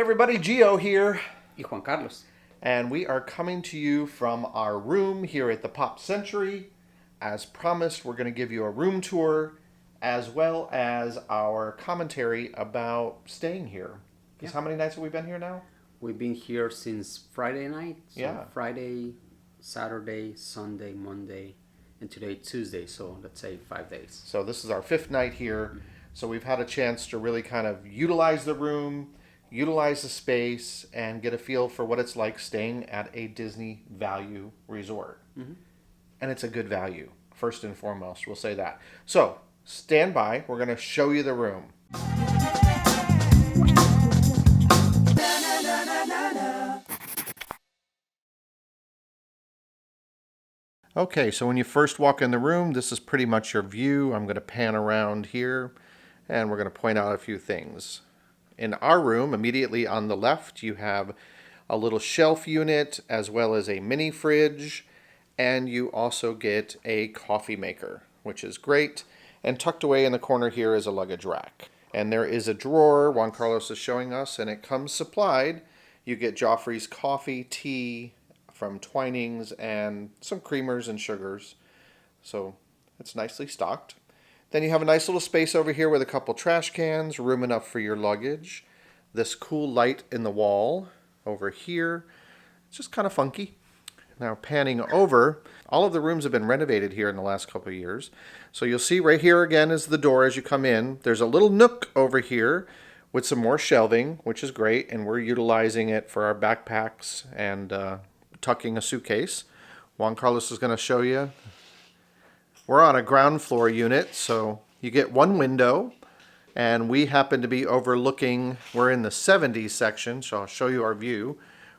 Hey everybody, Gio here, Y Juan Carlos. and we are coming to you from our room here at the Pop Century. As promised, we're going to give you a room tour as well as our commentary about staying here. Yeah. Because how many nights have we been here now? We've been here since Friday night. So Yeah. Friday, Saturday, Sunday, Monday, and today Tuesday. So let's say 5 days. So this is our fifth night here. So we've had a chance to really kind of utilize the room, utilize the space, and get a feel for what it's like staying at a Disney value resort. And it's a good value, first and foremost. We'll say that. So stand by. We're going to show you the room. Okay, so when you first walk in the room, this is pretty much your view. I'm going to pan around here, and we're going to point out a few things. In our room, immediately on the left, you have a little shelf unit as well as a mini fridge, and you also get a coffee maker, which is great. And tucked away in the corner here is a luggage rack. And there is a drawer, Juan Carlos is showing us, and it comes supplied. You get Joffrey's coffee, tea from Twinings, and some creamers and sugars. So it's nicely stocked. Then you have a nice little space over here with a couple trash cans, room enough for your luggage. This cool light in the wall over here. It's just kind of funky. Now panning over, all of the rooms have been renovated here in the last couple of years. So you'll see right here again is the door as you come in. There's a little nook over here with some more shelving, which is great, and we're utilizing it for our backpacks and tucking a suitcase. Juan Carlos is going to show you. We're on a ground floor unit, so you get one window, and we happen to be overlooking, we're in the 70s section, so I'll show you our view.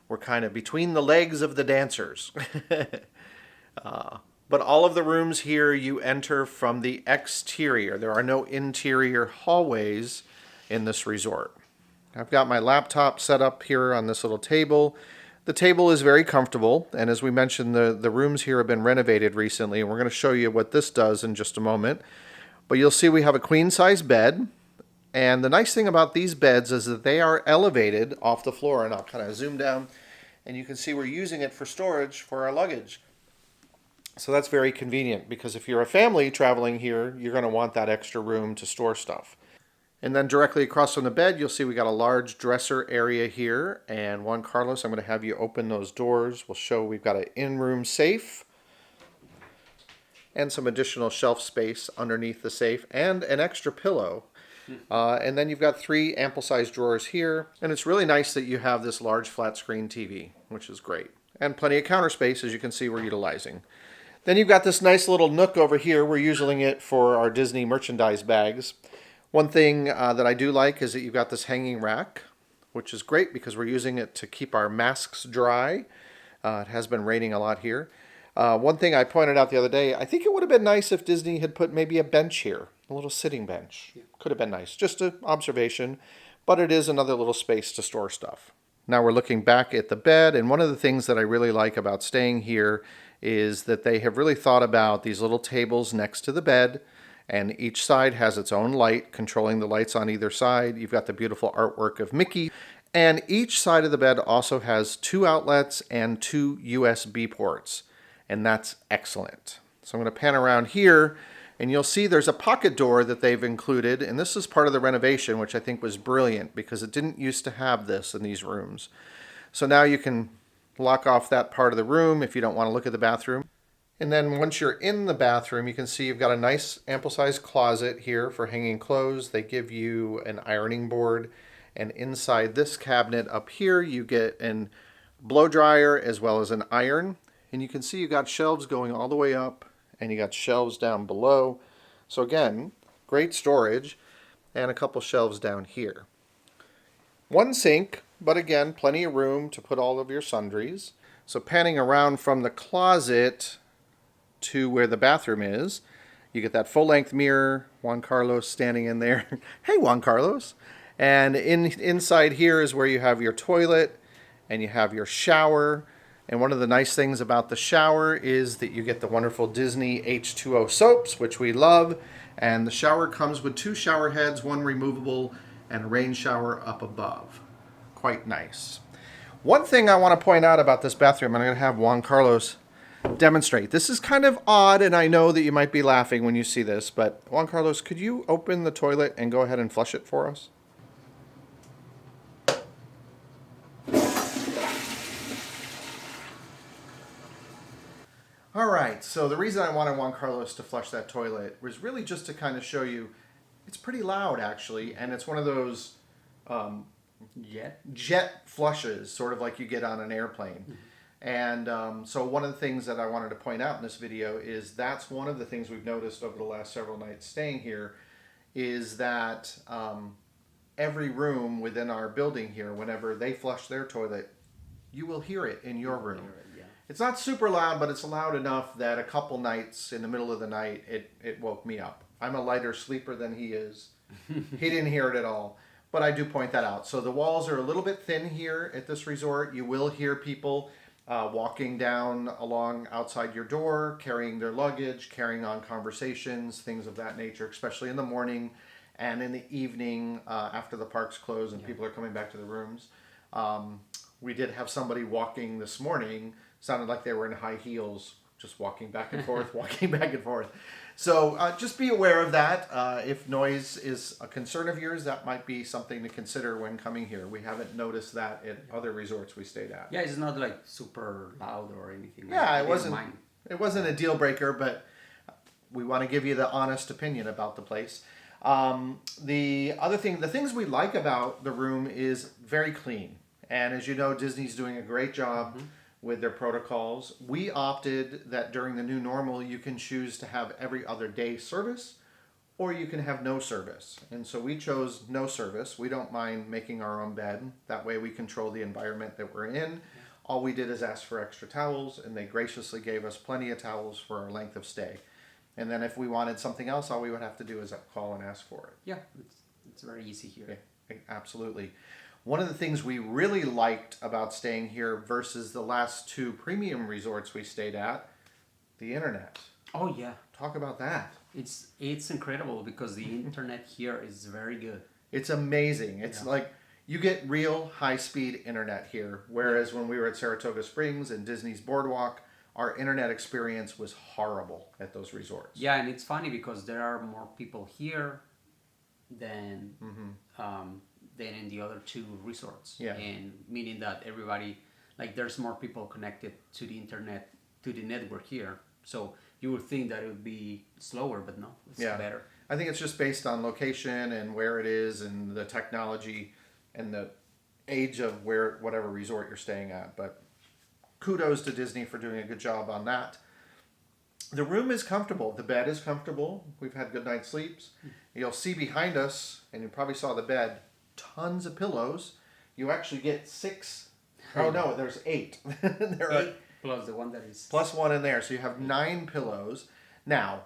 We're kind of between the legs of the dancers. But all of the rooms here you enter from the exterior. There are no interior hallways in this resort. I've got my laptop set up here on this little table. The table is very comfortable, and as we mentioned, the rooms here have been renovated recently, and we're going to show you what this does in just a moment. But you'll see we have a queen-size bed, and the nice thing about these beds is that they are elevated off the floor, and I'll kind of zoom down, and you can see we're using it for storage for our luggage. So that's very convenient, because if you're a family traveling here, you're going to want that extra room to store stuff. And then directly across from the bed, you'll see we got a large dresser area here. And Juan Carlos, I'm going to have you open those doors. We'll show we've got an in-room safe and some additional shelf space underneath the safe and an extra pillow. And then you've got three ample-sized drawers here. And it's really nice that you have this large flat-screen TV, which is great. And plenty of counter space, as you can see, we're utilizing. Then you've got this nice little nook over here. We're using it for our Disney merchandise bags. One thing that I do like is that you've got this hanging rack, which is great because we're using it to keep our masks dry. It has been raining a lot here. One thing I pointed out the other day, I think it would have been nice if Disney had put maybe a bench here, a little sitting bench. Yeah. Could have been nice. Just an observation, but it is another little space to store stuff. Now we're looking back at the bed, and one of the things that I really like about staying here is that they have really thought about these little tables next to the bed. And each side has its own light, controlling the lights on either side. You've got the beautiful artwork of Mickey. And each side of the bed also has 2 outlets and 2 USB ports. And that's excellent. So I'm going to pan around here, and you'll see there's a pocket door that they've included. And this is part of the renovation, which I think was brilliant because it didn't used to have this in these rooms. So now you can lock off that part of the room if you don't want to look at the bathroom. And then once you're in the bathroom, you can see you've got a nice ample-sized closet here for hanging clothes. They give you an ironing board. And inside this cabinet up here, you get a blow dryer as well as an iron. And you can see you got shelves going all the way up, and you got shelves down below. So again, great storage, and a couple shelves down here. One sink, but again, plenty of room to put all of your sundries. So panning around from the closet to where the bathroom is, you get that full-length mirror, Juan Carlos standing in there. Hey, Juan Carlos. And inside here is where you have your toilet and you have your shower. And one of the nice things about the shower is that you get the wonderful Disney H2O soaps, which we love. And the shower comes with 2 shower heads, one removable and a rain shower up above. quite nice. One thing I want to point out about this bathroom, and I'm going to have Juan Carlos demonstrate. This is kind of odd, and I know that you might be laughing when you see this, but Juan Carlos, could you open the toilet and go ahead and flush it for us? All right, so the reason I wanted Juan Carlos to flush that toilet was really just to kind of show you it's pretty loud, actually, and it's one of those jet flushes, sort of like you get on an airplane. Mm-hmm. And so one of the things that I wanted to point out in this video is that's one of the things we've noticed over the last several nights staying here is that every room within our building here, whenever they flush their toilet, you will hear it in your room. It's not super loud, but it's loud enough that a couple nights in the middle of the night, it woke me up. I'm a lighter sleeper than he is. He didn't hear it at all. But I do point that out. So the walls are a little bit thin here at this resort. You will hear people walking down along outside your door, carrying their luggage, carrying on conversations, things of that nature, especially in the morning and in the evening after the parks close and people are coming back to the rooms. We did have somebody walking this morning, sounded like they were in high heels, just walking back and forth, walking back and forth. So just be aware of that. If noise is a concern of yours, that might be something to consider when coming here. We haven't noticed that at other resorts we stayed at. Yeah, it's not like super loud or anything. Yeah, it wasn't a deal breaker, but we want to give you the honest opinion about the place. The things we like about the room is very clean. And as you know, Disney's doing a great job with their protocols. We opted that during the new normal, you can choose to have every other day service, or you can have no service. And so we chose no service. We don't mind making our own bed. That way we control the environment that we're in. All we did is ask for extra towels, and they graciously gave us plenty of towels for our length of stay. And then if we wanted something else, all we would have to do is call and ask for it. Yeah, it's very easy here. Yeah, absolutely. One of the things we really liked about staying here versus the last two premium resorts we stayed at, the internet. Oh yeah. Talk about that. It's incredible because the internet here is very good. It's amazing. It's like you get real high-speed internet here, whereas when we were at Saratoga Springs and Disney's Boardwalk, our internet experience was horrible at those resorts. Yeah, and it's funny because there are more people here than in the other two resorts. Yeah. And meaning that everybody, like there's more people connected to the internet, to the network here. So you would think that it would be slower, but no, it's better. I think it's just based on location and where it is and the technology and the age of whatever resort you're staying at. But kudos to Disney for doing a good job on that. The room is comfortable. The bed is comfortable. We've had good night's sleeps. You'll see behind us, and you probably saw the bed, tons of pillows. You actually get 6. Oh no, there's 8. There are 8 plus the one that is plus 1 in there, so you have 9 pillows. Now,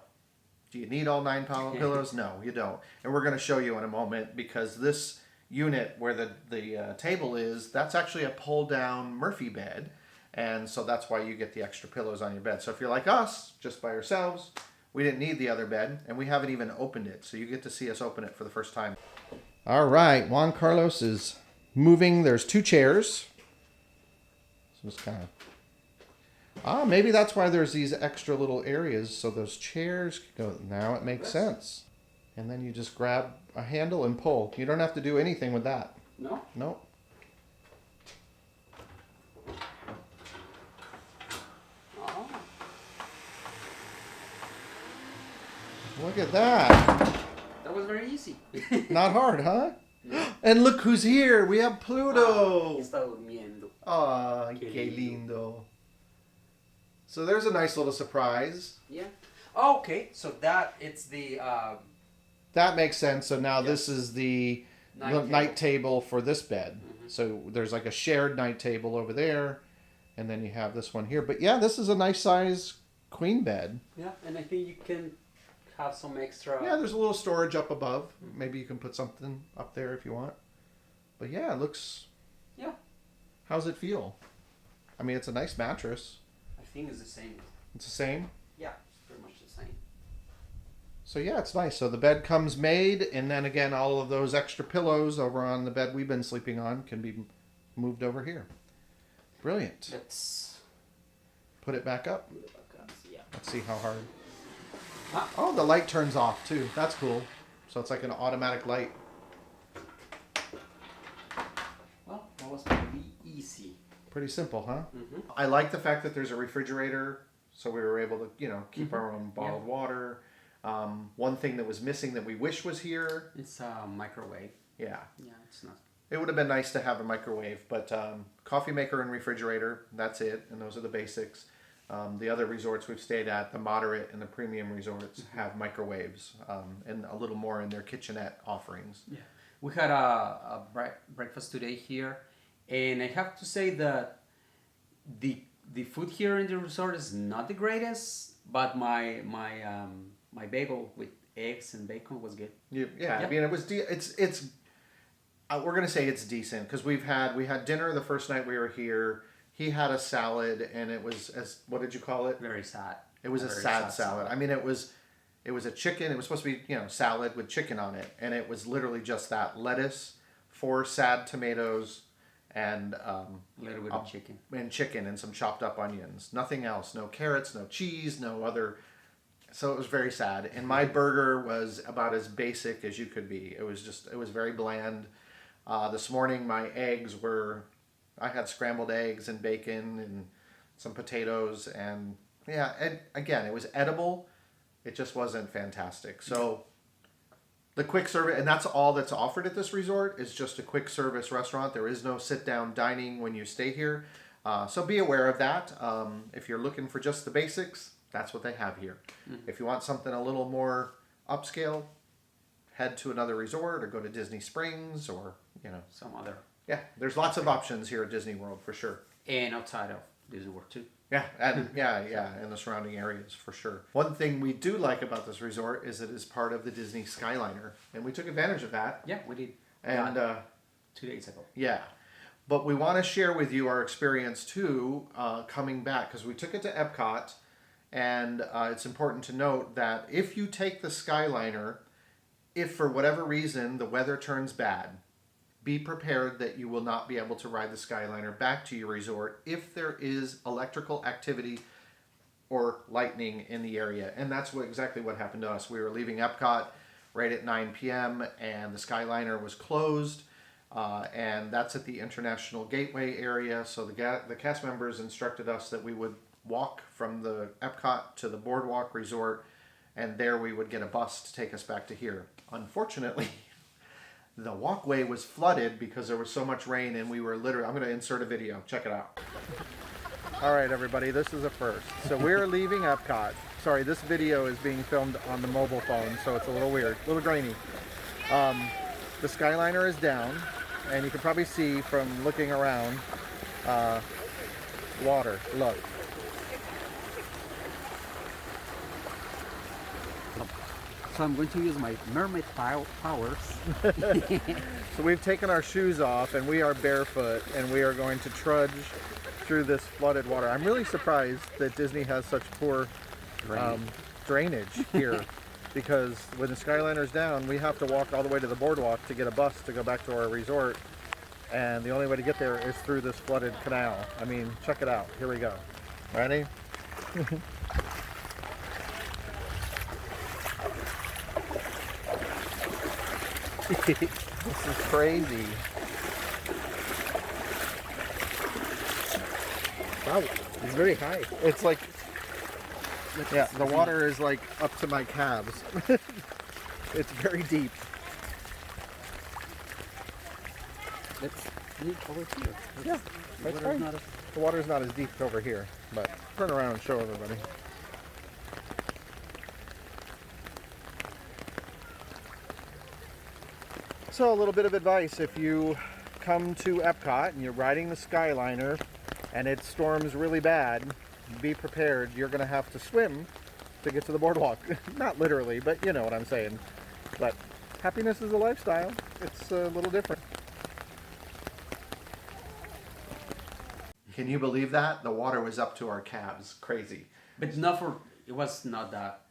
do you need all 9 pillows? No, you don't. And we're going to show you in a moment because this unit where the table is, that's actually a pull-down Murphy bed, and so that's why you get the extra pillows on your bed. So if you're like us, just by yourselves, we didn't need the other bed, and we haven't even opened it, so you get to see us open it for the first time. All right, Juan Carlos is moving. There's 2 chairs. So it's kind of... maybe that's why there's these extra little areas, so those chairs can go... Now it makes sense. And then you just grab a handle and pull. You don't have to do anything with that. No? Nope. Oh. Look at that. That was very easy. Not hard, huh? No. And look who's here. We have Pluto. Está durmiendo. Ah, qué lindo. So there's a nice little surprise. Yeah. Oh, okay. So that it's the. That makes sense. So now this is the night table for this bed. Mm-hmm. So there's like a shared night table over there, and then you have this one here. But yeah, this is a nice size queen bed. Yeah, and I think you can have some extra. Yeah, there's a little storage up above. Maybe you can put something up there if you want. But yeah, it looks... Yeah. How's it feel? I mean, it's a nice mattress. I think it's the same. It's the same? Yeah, it's pretty much the same. So yeah, it's nice. So the bed comes made, and then again, all of those extra pillows over on the bed we've been sleeping on can be moved over here. Brilliant. Let's Put it back up. put it back up. Yeah. Let's see how hard. Ah. Oh, the light turns off too. That's cool. So it's like an automatic light. Well, that was pretty easy. Pretty simple, huh? Mm-hmm. I like the fact that there's a refrigerator, so we were able to, keep Mm-hmm. our own bottled water. One thing that was missing that we wish was here. It's a microwave. Yeah. Yeah, it's not. It would have been nice to have a microwave, but coffee maker and refrigerator, that's it, and those are the basics. The other resorts we've stayed at, the moderate and the premium resorts, have microwaves and a little more in their kitchenette offerings. Yeah. We had a breakfast today here, and I have to say that the food here in the resort is not the greatest, but my bagel with eggs and bacon was good. Yeah. Yeah. I mean, it was it's we're gonna say it's decent because we had dinner the first night we were here. He had a salad, and it was what did you call it? Very sad. It was a very sad salad. I mean, it was a chicken. It was supposed to be salad with chicken on it, and it was literally just that: lettuce, 4 sad tomatoes, and A little bit of chicken. and some chopped up onions. Nothing else. No carrots. No cheese. No other. So it was very sad. And my burger was about as basic as you could be. It was very bland. This morning my eggs were. I had scrambled eggs and bacon and some potatoes and again, it was edible. It just wasn't fantastic. So the quick service, and that's all that's offered at this resort, is just a quick service restaurant. There is no sit down dining when you stay here. So be aware of that. If you're looking for just the basics, that's what they have here. Mm-hmm. If you want something a little more upscale, head to another resort or go to Disney Springs or, Some other. yeah, there's lots of options here at Disney World for sure. And outside of Disney World too. Yeah, and in the surrounding areas for sure. One thing we do like about this resort is it is part of the Disney Skyliner, and we took advantage of that. Yeah, we did. And 2 days ago. yeah, but we want to share with you our experience too, coming back because we took it to Epcot, and it's important to note that if you take the Skyliner, if for whatever reason the weather turns bad, be prepared that you will not be able to ride the Skyliner back to your resort if there is electrical activity or lightning in the area. And that's exactly what happened to us. We were leaving Epcot right at 9 p.m. and the Skyliner was closed. And that's at the International Gateway area. So the cast members instructed us that we would walk from the Epcot to the Boardwalk Resort, and there we would get a bus to take us back to here. Unfortunately, the walkway was flooded because there was so much rain, and we were literally, I'm going to insert a video. Check it out. All right, everybody, this is a first. So we're leaving Epcot. Sorry, this video is being filmed on the mobile phone, so it's a little weird, a little grainy. The Skyliner is down, and you can probably see from looking around, water, look. So I'm going to use my mermaid powers. So we've taken our shoes off and we are barefoot and we are going to trudge through this flooded water. I'm really surprised that Disney has such poor drainage here because when the Skyliner's down, we have to walk all the way to the boardwalk to get a bus to go back to our resort. And the only way to get there is through this flooded canal. I mean, check it out. Here we go. Ready? This is crazy. Wow, it's very high. It's like, yeah, the water is like up to my calves. It's very deep. Let's leave over here. Yeah, that's fine. The water's not as deep over here, but turn around and show everybody. So a little bit of advice, if you come to Epcot and you're riding the Skyliner and it storms really bad, be prepared. You're going to have to swim to get to the boardwalk. Not literally, but you know what I'm saying. But happiness is a lifestyle. It's a little different. Can you believe that? The water was up to our calves. Crazy. But it was not that.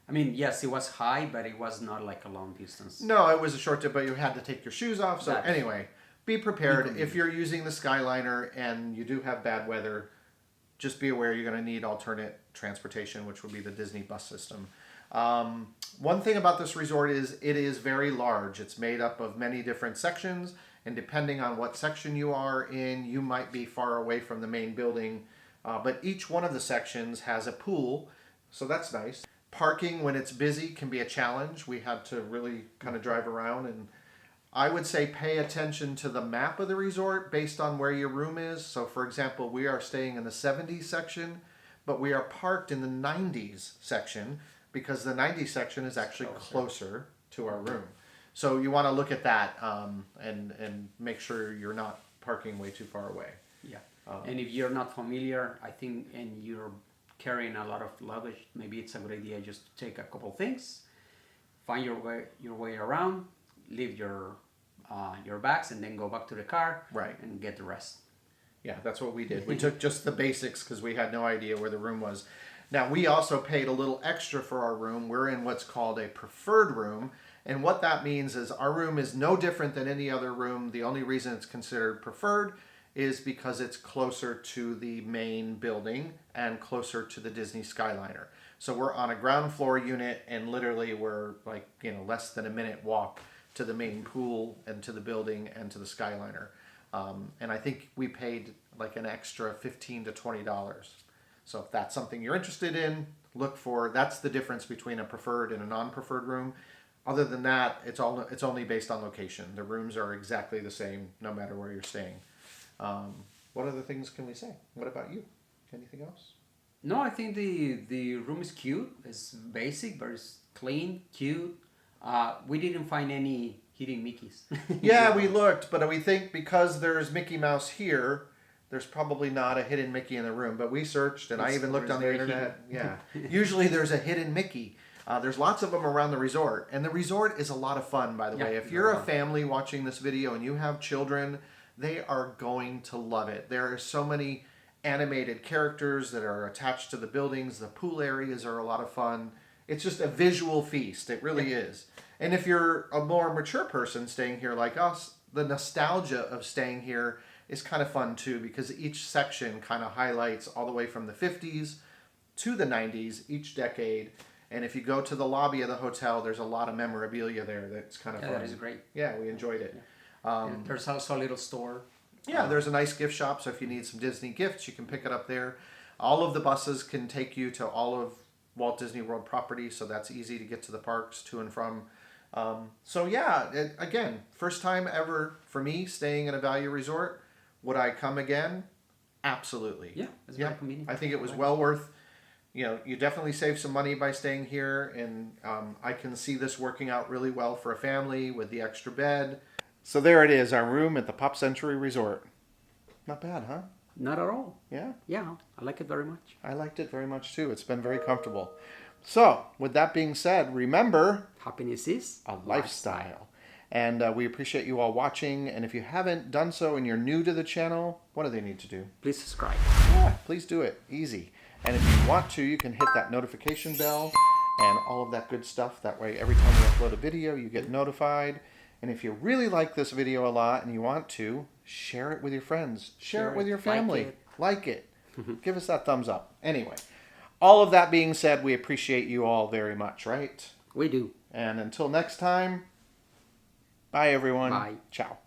I mean, yes, it was high, but it was not like a long distance. No, it was a short trip, but you had to take your shoes off. So Exactly. anyway, be prepared. If you're using the Skyliner and you do have bad weather, just be aware you're going to need alternate transportation, which would be the Disney bus system. One thing about this resort is it is very large. It's made up of many different sections, and depending on what section you are in, you might be far away from the main building. But each one of the sections has a pool, so that's nice. Parking when it's busy can be a challenge. We had to really kind of drive around, and I would say pay attention to the map of the resort based on where your room is. So for example, we are staying in the 70s section, but we are parked in the 90s section because the 90s section is actually closer to our room. So you want to look at that and make sure you're not parking way too far away. Yeah. And if you're not familiar, I think, and you're carrying a lot of luggage, maybe it's a good idea just to take a couple things, find your way around, leave your bags, and then go back to the car. Right. And get the rest. Yeah, that's what we did. We took just the basics because we had no idea where the room was. Now, we also paid a little extra for our room. We're in what's called a preferred room. And what that means is our room is no different than any other room. The only reason it's considered preferred is because it's closer to the main building and closer to the Disney Skyliner. So we're on a ground floor unit, and literally we're like, less than a minute walk to the main pool and to the building and to the Skyliner. And I think we paid like an extra $15 to $20. So if that's something you're interested in, look for. That's the difference between a preferred and a non-preferred room. Other than that, it's only based on location. The rooms are exactly the same no matter where you're staying. What other things can we say? What about you? Anything else? No, I think the room is cute. It's basic, but it's clean, cute. We didn't find any hidden Mickeys. Yeah, we looked, but we think because there's Mickey Mouse here, there's probably not a hidden Mickey in the room. But we searched, and I even looked on the internet. Yeah, usually there's a hidden Mickey. There's lots of them around the resort, and the resort is a lot of fun, by the way. If you're a family watching this video and you have children, they are going to love it. There are so many animated characters that are attached to the buildings. The pool areas are a lot of fun. It's just a visual feast. It really is. And if you're a more mature person staying here like us, the nostalgia of staying here is kind of fun too, because each section kind of highlights all the way from the 50s to the 90s, each decade. And if you go to the lobby of the hotel, there's a lot of memorabilia there that's kind of fun. That is great. Yeah, we enjoyed it. There's also a little store. Yeah, there's a nice gift shop, so if you need some Disney gifts, you can pick it up there. All of the buses can take you to all of Walt Disney World property, so that's easy to get to the parks to and from. Again, first time ever for me staying in a value resort. Would I come again? Absolutely. Yeah, it's very convenient. I think it was well worth. You definitely save some money by staying here, and I can see this working out really well for a family with the extra bed. So there it is, our room at the Pop Century Resort. Not bad, huh? Not at all. Yeah? Yeah, I like it very much. I liked it very much too. It's been very comfortable. So, with that being said, remember, Happiness is a lifestyle. And we appreciate you all watching. And if you haven't done so and you're new to the channel, what do they need to do? Please subscribe. Yeah, please do it. Easy. And if you want to, you can hit that notification bell and all of that good stuff. That way, every time we upload a video, you get notified. And if you really like this video a lot and you want to, share it with your friends. Share it with your family. Like it. Give us that thumbs up. Anyway, all of that being said, we appreciate you all very much, right? We do. And until next time, bye everyone. Bye. Ciao.